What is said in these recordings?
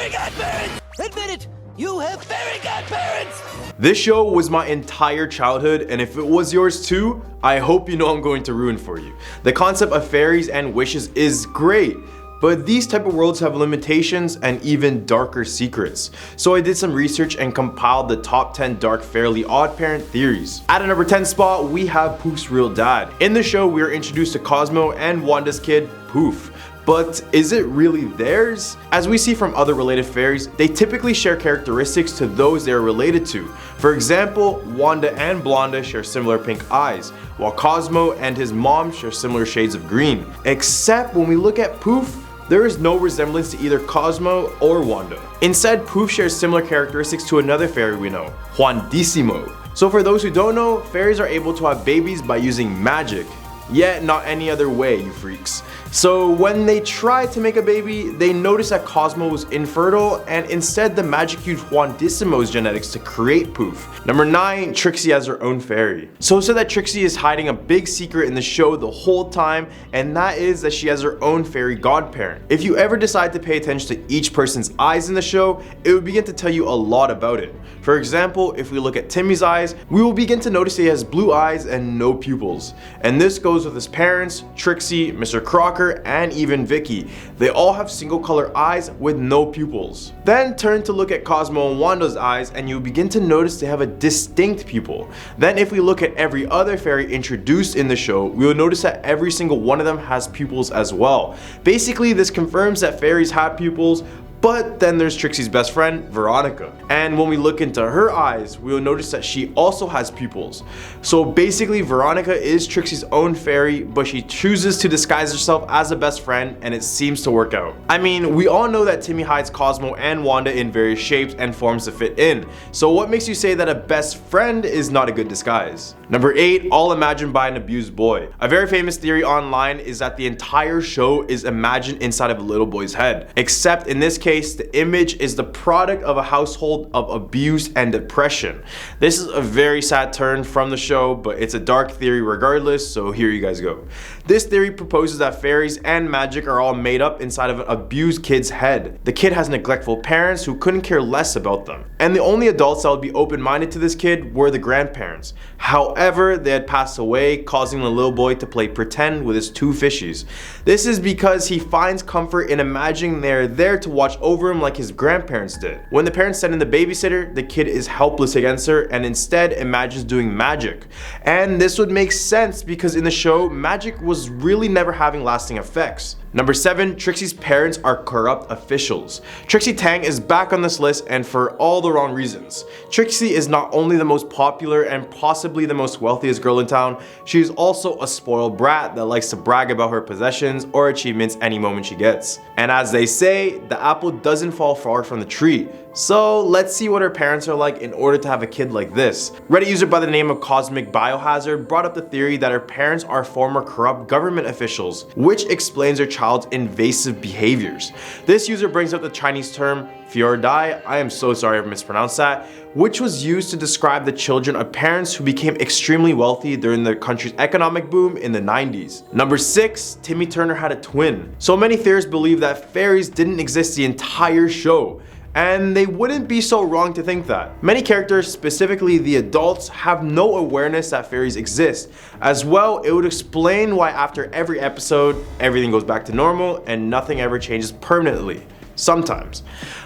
fairy godparents! Admit it! You have fairy godparents! This show was my entire childhood, and if it was yours too, I hope you know I'm going to ruin for you. The concept of fairies and wishes is great, but these type of worlds have limitations and even darker secrets. So I did some research and compiled the top 10 dark Fairly OddParent theories. At a number 10 spot, we have Poof's real dad. In the show, we are introduced to Cosmo and Wanda's kid, Poof. But is it really theirs? As we see from other related fairies, they typically share characteristics to those they are related to. For example, Wanda and Blonda share similar pink eyes, while Cosmo and his mom share similar shades of green. Except when we look at Poof, there is no resemblance to either Cosmo or Wanda. Instead, Poof shares similar characteristics to another fairy we know, Juandissimo. So for those who don't know, fairies are able to have babies by using magic. Yet not any other way, you freaks. So when they tried to make a baby, they noticed that Cosmo was infertile, and instead the magic used Juandissimo's genetics to create Poof. Number 9, Trixie has her own fairy. So it said that Trixie is hiding a big secret in the show the whole time, and that is that she has her own fairy godparent. If you ever decide to pay attention to each person's eyes in the show, it will begin to tell you a lot about it. For example, if we look at Timmy's eyes, we will begin to notice he has blue eyes and no pupils. And this goes with his parents, Trixie, Mr. Crocker, and even Vicky. They all have single color eyes with no pupils. Then turn to look at Cosmo and Wanda's eyes, and you begin to notice they have a distinct pupil. Then if we look at every other fairy introduced in the show, we will notice that every single one of them has pupils as well. Basically, this confirms that fairies have pupils. But then there's Trixie's best friend, Veronica. And when we look into her eyes, we will notice that she also has pupils. So basically, Veronica is Trixie's own fairy, but she chooses to disguise herself as a best friend, and it seems to work out. I mean, we all know that Timmy hides Cosmo and Wanda in various shapes and forms to fit in. So what makes you say that a best friend is not a good disguise? Number 8, all imagined by an abused boy. A very famous theory online is that the entire show is imagined inside of a little boy's head. Except in this case, the image is the product of a household of abuse and depression. This is a very sad turn from the show, but it's a dark theory regardless, so here you guys go. This theory proposes that fairies and magic are all made up inside of an abused kid's head. The kid has neglectful parents who couldn't care less about them, and the only adults that would be open-minded to this kid were the grandparents. However, they had passed away, causing the little boy to play pretend with his 2 fishies. This is because he finds comfort in imagining they're there to watch over him like his grandparents did. When the parents send in the babysitter, the kid is helpless against her and instead imagines doing magic. And this would make sense because in the show, magic was really never having lasting effects. Number 7, Trixie's parents are corrupt officials. Trixie Tang is back on this list, and for all the wrong reasons. Trixie is not only the most popular and possibly the most wealthiest girl in town, she is also a spoiled brat that likes to brag about her possessions or achievements any moment she gets. And as they say, the apple doesn't fall far from the tree. So let's see what her parents are like in order to have a kid like this. Reddit user by the name of Cosmic Biohazard brought up the theory that her parents are former corrupt government officials, which explains her child's invasive behaviors. This user brings up the Chinese term Fiordai, I am so sorry if I mispronounced that, which was used to describe the children of parents who became extremely wealthy during the country's economic boom in the 90s. Number 6, Timmy Turner had a twin. So many theorists believe that fairies didn't exist the entire show. And they wouldn't be so wrong to think that. Many characters, specifically the adults, have no awareness that fairies exist. As well, it would explain why after every episode, everything goes back to normal and nothing ever changes permanently. Sometimes.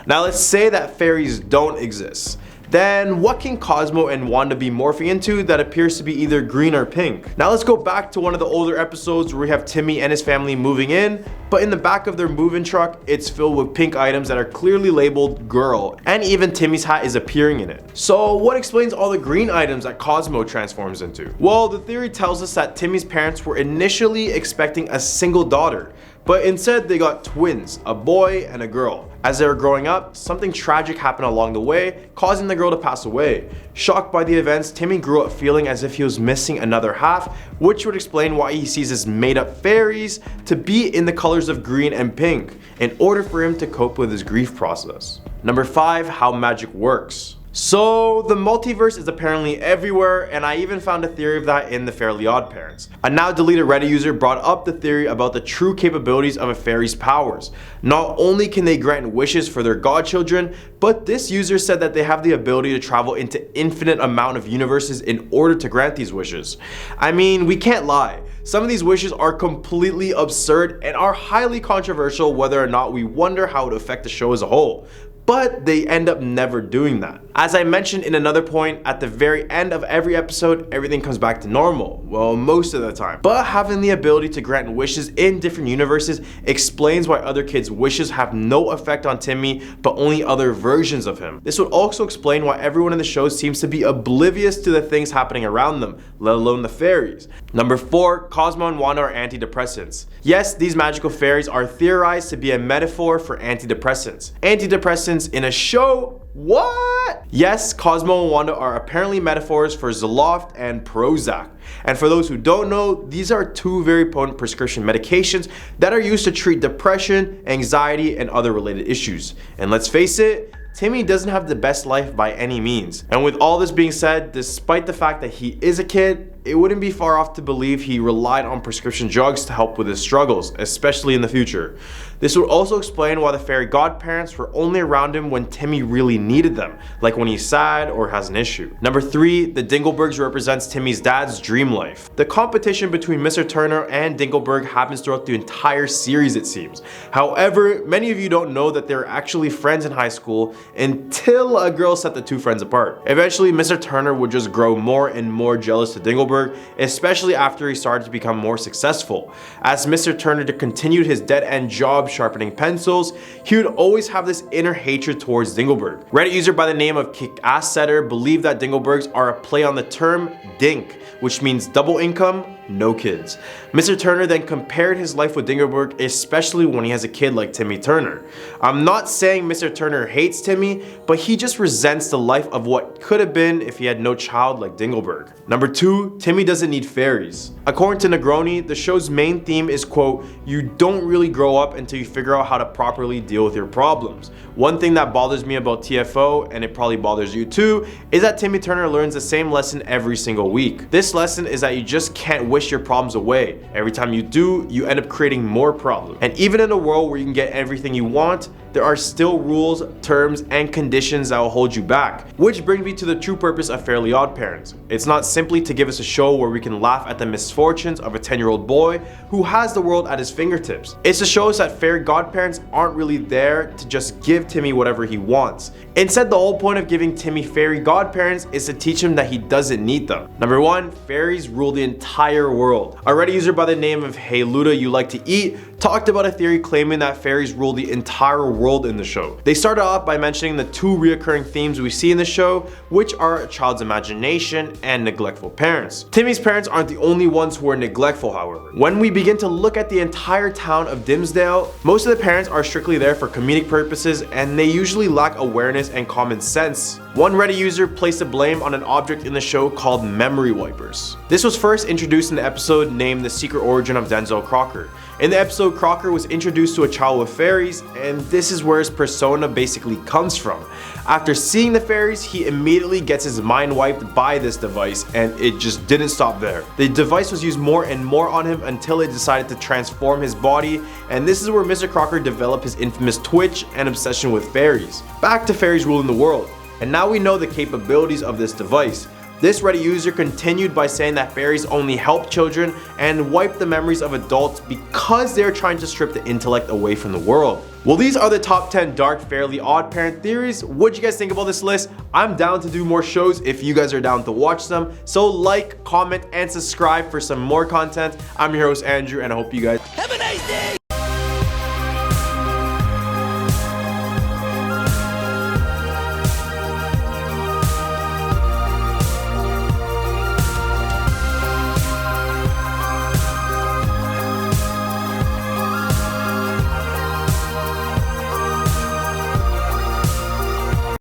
Now let's say that fairies don't exist. Then what can Cosmo and Wanda be morphing into that appears to be either green or pink? Now let's go back to one of the older episodes where we have Timmy and his family moving in, but in the back of their move-in truck, it's filled with pink items that are clearly labeled girl, and even Timmy's hat is appearing in it. So what explains all the green items that Cosmo transforms into? Well, the theory tells us that Timmy's parents were initially expecting a single daughter, but instead they got twins, a boy and a girl. As they were growing up, something tragic happened along the way, causing the girl to pass away. Shocked by the events, Timmy grew up feeling as if he was missing another half, which would explain why he sees his made-up fairies to be in the colors of green and pink, in order for him to cope with his grief process. Number 5, how magic works. So the multiverse is apparently everywhere, and I even found a theory of that in the Fairly OddParents. A now deleted Reddit user brought up the theory about the true capabilities of a fairy's powers. Not only can they grant wishes for their godchildren, but this user said that they have the ability to travel into infinite amount of universes in order to grant these wishes. I mean, we can't lie. Some of these wishes are completely absurd and are highly controversial, whether or not we wonder how it would affect the show as a whole. But they end up never doing that. As I mentioned in another point, at the very end of every episode, everything comes back to normal. Well, most of the time. But having the ability to grant wishes in different universes explains why other kids' wishes have no effect on Timmy, but only other versions of him. This would also explain why everyone in the show seems to be oblivious to the things happening around them, let alone the fairies. Number 4, Cosmo and Wanda are antidepressants. Yes, these magical fairies are theorized to be a metaphor for antidepressants. Antidepressants in a show? What? Yes, Cosmo and Wanda are apparently metaphors for Zoloft and Prozac. And for those who don't know, these are two very potent prescription medications that are used to treat depression, anxiety, and other related issues. And let's face it, Timmy doesn't have the best life by any means. And with all this being said, despite the fact that he is a kid, it wouldn't be far off to believe he relied on prescription drugs to help with his struggles, especially in the future. This would also explain why the fairy godparents were only around him when Timmy really needed them, like when he's sad or has an issue. Number 3, the Dinglebergs represents Timmy's dad's dream life. The competition between Mr. Turner and Dingleberg happens throughout the entire series, it seems. However, many of you don't know that they were actually friends in high school until a girl set the two friends apart. Eventually, Mr. Turner would just grow more and more jealous to Dingleberg, especially after he started to become more successful. As Mr. Turner continued his dead-end job sharpening pencils, he would always have this inner hatred towards Dingleberg. Reddit user by the name of Kick-Ass Setter believed that Dinglebergs are a play on the term DINK, which means double income, no kids. Mr. Turner then compared his life with Dingleberg, especially when he has a kid like Timmy Turner. I'm not saying Mr. Turner hates Timmy, but he just resents the life of what could have been if he had no child like Dingleberg. Number 2, Timmy doesn't need fairies. According to Negroni, the show's main theme is, quote, you don't really grow up until you figure out how to properly deal with your problems. One thing that bothers me about TFO, and it probably bothers you too, is that Timmy Turner learns the same lesson every single week. This lesson is that you just can't wish your problems away. Every time you do, you end up creating more problems. And even in a world where you can get everything you want, there are still rules, terms, and conditions that will hold you back. Which brings me to the true purpose of Fairly OddParents. It's not simply to give us a show where we can laugh at the misfortunes of a 10-year-old boy who has the world at his fingertips. It's to show us that fairy godparents aren't really there to just give Timmy whatever he wants. Instead, the whole point of giving Timmy fairy godparents is to teach him that he doesn't need them. Number 1, fairies rule the entire world. A Reddit user by the name of Hey Luda You Like to Eat talked about a theory claiming that fairies rule the entire world in the show. They started off by mentioning the two reoccurring themes we see in the show, which are a child's imagination and neglectful parents. Timmy's parents aren't the only ones who are neglectful, however. When we begin to look at the entire town of Dimsdale, most of the parents are strictly there for comedic purposes, and they usually lack awareness and common sense. One Reddit user placed the blame on an object in the show called memory wipers. This was first introduced in the episode named The Secret Origin of Denzel Crocker. In the episode, Crocker was introduced to a child with fairies, and this is where his persona basically comes from. After seeing the fairies, he immediately gets his mind wiped by this device, and it just didn't stop there. The device was used more and more on him until it decided to transform his body, and this is where Mr. Crocker developed his infamous twitch and obsession with fairies. Back to fairies ruling the world, and now we know the capabilities of this device. This Reddit user continued by saying that fairies only help children and wipe the memories of adults because they're trying to strip the intellect away from the world. Well, these are the top 10 dark Fairly OddParent theories. What'd you guys think about this list? I'm down to do more shows if you guys are down to watch them. So like, comment, and subscribe for some more content. I'm your host Andrew, and I hope you guys Have a nice day!